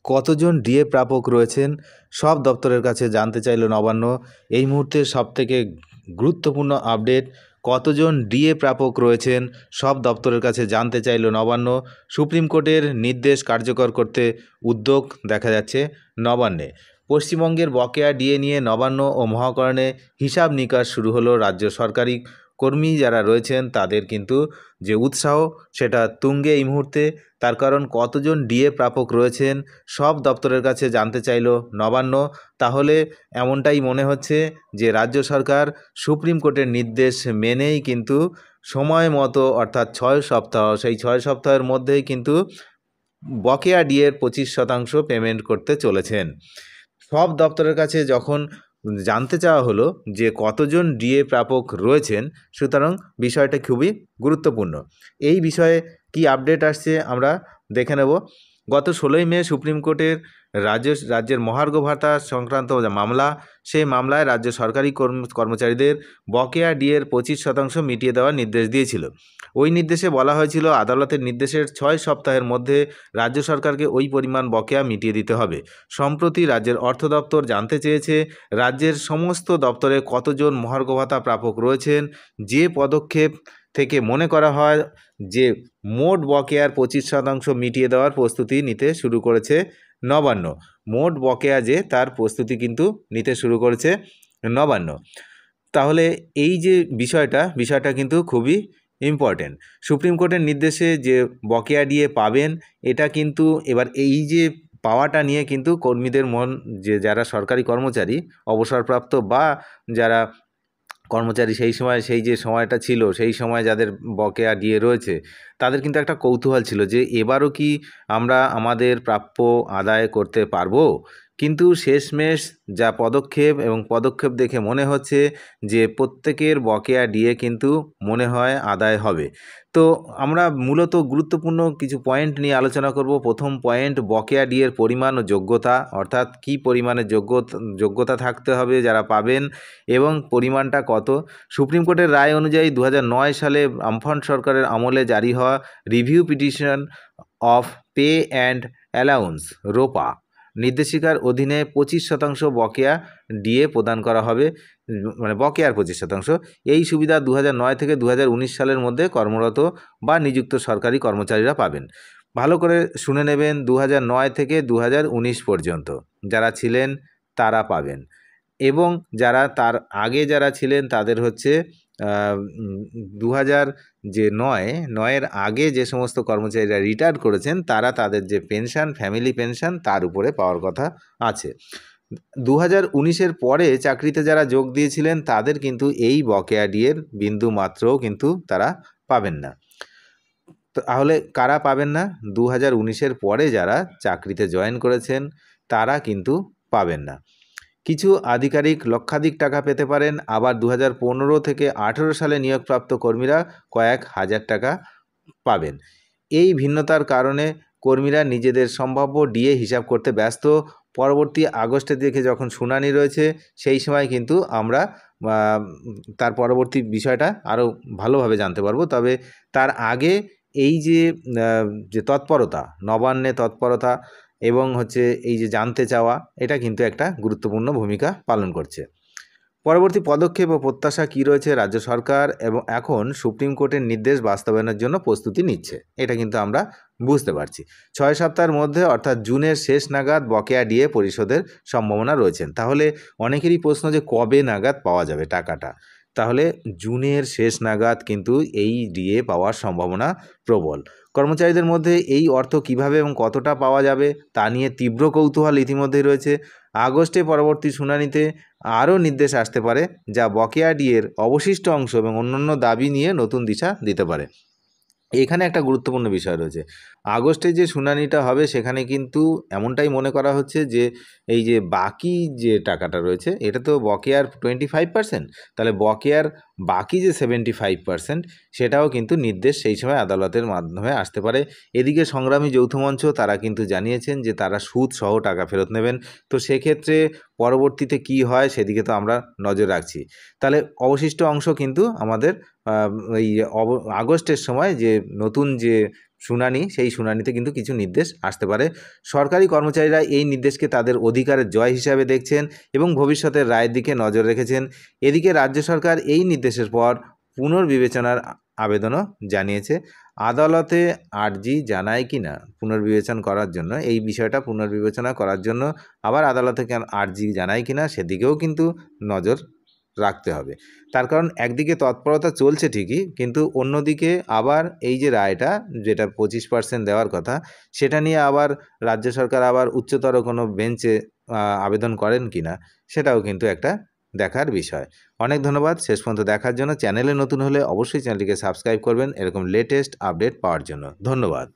কতজন ডিএ প্রাপক রয়েছেন সব দপ্তরের কাছে জানতে চাইল নবান্ন। এই মুহূর্তে সবথেকে গুরুত্বপূর্ণ আপডেট, কতজন ডিএ প্রাপক রয়েছেন সব দপ্তরের কাছে জানতে চাইল নবান্ন। সুপ্রিম কোর্টের নির্দেশ কার্যকর করতে উদ্যোগ দেখা যাচ্ছে নবান্নে। পশ্চিমবঙ্গের বকেয়া ডিএ নিয়ে নবান্ন ও মহাকরণে হিসাব নিকাশ শুরু হলো। রাজ্য সরকারি কর্মী যারা রয়েছেন তাদের কিন্তু যে উৎসাহ সেটা তুঙ্গে এই মুহূর্তে। তার কারণ কতজন ডিএ প্রাপক রয়েছেন সব দপ্তরের কাছে জানতে চাইল নবান্ন। তাহলে এমনটাই মনে হচ্ছে যে রাজ্য সরকার সুপ্রিম কোর্টের নির্দেশ মেনেই কিন্তু সময় মতো, অর্থাৎ 6 সপ্তাহ, সেই 6 সপ্তাহের মধ্যেই কিন্তু বকেয়া ডিএর 25% পেমেন্ট করতে চলেছেন। সব দপ্তরের কাছে যখন জানতে চাওয়া হলো যে কতজন ডিএ প্রাপক রয়েছেন, সুতরাং বিষয়টা খুবই গুরুত্বপূর্ণ। এই বিষয়ে কি আপডেট আসছে আমরা দেখে নেব। গত 16ই মে সুপ্রিম কোর্টের রাজ্যের মহার্ঘ ভাতা সংক্রান্ত যে মামলা, সেই মামলায় রাজ্য সরকারি কর্মচারীদের বকেয়া ডিএর 25% মিটিয়ে দেওয়ার নির্দেশ দিয়েছিল। ওই নির্দেশে বলা হয়েছিল আদালতের নির্দেশের 6 সপ্তাহের মধ্যে রাজ্য সরকারকে ওই পরিমাণ বকেয়া মিটিয়ে দিতে হবে। সম্প্রতি রাজ্যের অর্থ দপ্তর জানতে চেয়েছে রাজ্যের সমস্ত দপ্তরে কতজন মহার্ঘ ভাতা প্রাপক রয়েছেন। যে পদক্ষেপ থেকে মনে করা হয় যে মোট বকেয়ার 25% মিটিয়ে দেওয়ার প্রস্তুতি নিতে শুরু করেছে নবান্ন। মোট বকেয়া যে তার প্রস্তুতি কিন্তু নিতে শুরু করেছে নবান্ন। তাহলে এই যে বিষয়টা কিন্তু খুবই ইম্পর্টেন্ট। সুপ্রিম কোর্টের নির্দেশে যে বকেয়া ডিএ পাবেন, এটা কিন্তু এবার এই যে পাওয়াটা নিয়ে কিন্তু কর্মীদের মন, যে যারা সরকারি কর্মচারী অবসরপ্রাপ্ত বা যারা কর্মচারী সেই যে সময়টা ছিল, সেই সময় যাদের বকেয়া ডিএ রয়েছে, তাদের কিন্তু একটা কৌতূহল ছিল যে এবারও কি আমরা আমাদের প্রাপ্য আদায় করতে পারবো। কিন্তু শেষমেশ যা পদক্ষেপ দেখে মনে হচ্ছে যে প্রত্যেকের বকেয়া ডিএ কিন্তু মনে হয় আদায় হবে। তো আমরা মূলত গুরুত্বপূর্ণ কিছু পয়েন্ট নিয়ে আলোচনা করব। প্রথম পয়েন্ট, বকেয়া ডিএর পরিমাণ ও যোগ্যতা, অর্থাৎ কী পরিমাণে যোগ্যতা থাকতে হবে যারা পাবেন এবং পরিমাণটা কত। সুপ্রিম কোর্টের রায় অনুযায়ী 2009 সালে বামফ্রন্ট সরকারের আমলে জারি হওয়া review petition of pay and allowance রোপা নির্দেশিকার অধীনে 25% বকেয়া ডিএ প্রদান করা হবে, মানে বকেয়ার 25%। এই সুবিধা 2009 থেকে 2019 সালের মধ্যে কর্মরত বা নিযুক্ত সরকারি কর্মচারীরা পাবেন। ভালো করে শুনে নেবেন, 2009 থেকে 2019 পর্যন্ত যারা ছিলেন তারা পাবেন, এবং যারা তার আগে যারা ছিলেন তাদের হচ্ছে 2009-এর আগে যে সমস্ত কর্মচারীরা রিটায়ার করেছেন তারা তাদের যে পেনশন, ফ্যামিলি পেনশন, তার উপরে পাওয়ার কথা আছে। 2019-এর পরে চাকরিতে যারা যোগ দিয়েছিলেন তাদের কিন্তু এই বকেয়া ডিএর বিন্দু মাত্রও কিন্তু তারা পাবেন না। তাহলে কারা পাবেন না? 2019-এর পরে যারা চাকরিতে জয়েন করেছেন তারা কিন্তু পাবেন না। কিছু আধিকারিক লক্ষাধিক টাকা পেতে পারেন, আবার 2015 থেকে 18 সালে নিয়োগপ্রাপ্ত কর্মীরা কয়েক হাজার টাকা পাবেন। এই ভিন্নতার কারণে কর্মীরা নিজেদের সম্ভাব্য ডিএ হিসাব করতে ব্যস্ত। পরবর্তী আগস্টের দিকে যখন শুনানি রয়েছে, সেই সময় কিন্তু আমরা তার পরবর্তী বিষয়টা আরও ভালোভাবে জানতে পারবো। তবে তার আগে এই যে তৎপরতা, নবান্নে তৎপরতা এবং হচ্ছে এই যে জানতে চাওয়া, এটা কিন্তু একটা গুরুত্বপূর্ণ ভূমিকা পালন করছে। পরবর্তী পদক্ষেপ ও প্রত্যাশা কী রয়েছে রাজ্য সরকার, এবং এখন সুপ্রিম কোর্টের নির্দেশ বাস্তবায়নের জন্য প্রস্তুতি নিচ্ছে, এটা কিন্তু আমরা বুঝতে পারছি। 6 সপ্তাহের মধ্যে অর্থাৎ জুনের শেষ নাগাদ বকেয়া ডিএ পরিশোধের সম্ভাবনা রয়েছেন। তাহলে অনেকেরই প্রশ্ন যে কবে নাগাদ পাওয়া যাবে টাকাটা। তাহলে জুনের শেষ নাগাদ কিন্তু এই ডিএ পাওয়ার সম্ভাবনা প্রবল। কর্মচারীদের মধ্যে এই অর্থ কিভাবে এবং কতটা পাওয়া যাবে তা নিয়ে তীব্র কৌতূহল ইতিমধ্যেই রয়েছে। আগস্টে পরবর্তী শুনানিতে আরও নির্দেশ আসতে পারে যা বকেয়া ডিএর অবশিষ্ট অংশ এবং অন্যান্য দাবি নিয়ে নতুন দিশা দিতে পারে। এখানে একটা গুরুত্বপূর্ণ বিষয় রয়েছে। আগস্টে যে শুনানিটা হবে সেখানে কিন্তু এমনটাই মনে করা হচ্ছে যে এই যে বাকি যে টাকাটা রয়েছে, এটা তো বকেয়ার 25%, তাহলে বকেয়ার বাকি যে 75% সেটাও কিন্তু নির্দেশ সেই সময় আদালতের মাধ্যমে আসতে পারে। এদিকে সংগ্রামী যৌথ মঞ্চ তারা কিন্তু জানিয়েছেন যে তারা সুদ সহ টাকা ফেরত নেবেন। তো সেক্ষেত্রে পরবর্তীতে কি হয় সেদিকে তো আমরা নজর রাখছি। তাহলে অবশিষ্ট অংশ কিন্তু আমাদের এই আগস্টের সময় যে নতুন যে শুনানি, সেই শুনানিতে কিন্তু কিছু নির্দেশ আসতে পারে। সরকারি কর্মচারীরা এই নির্দেশকে তাদের অধিকারের জয় হিসাবে দেখছেন এবং ভবিষ্যতের রায়ের দিকে নজর রেখেছেন। এদিকে রাজ্য সরকার এই নির্দেশের পর পুনর্বিবেচনার আবেদনও জানিয়েছে। আদালতে আর্জি জানায় কি না পুনর্বিবেচনা করার জন্য, এই বিষয়টা পুনর্বিবেচনা করার জন্য আবার আদালতে আর্জি জানায় কি না সেদিকেও কিন্তু নজর রাখতে হবে। তার কারণ একদিকে তৎপরতা চলছে ঠিকই, কিন্তু অন্যদিকে আবার এই যে রায়টা যেটা 25% দেওয়ার কথা, সেটা নিয়ে আবার রাজ্য সরকার আবার উচ্চতর কোনো বেঞ্চে আবেদন করেন কি না সেটাও কিন্তু একটা দেখার বিষয়। অনেক ধন্যবাদ শেষ পর্যন্ত দেখার জন্য। চ্যানেলে নতুন হলে অবশ্যই চ্যানেলটিকে সাবস্ক্রাইব করবেন এরকম লেটেস্ট আপডেট পাওয়ার জন্য। ধন্যবাদ।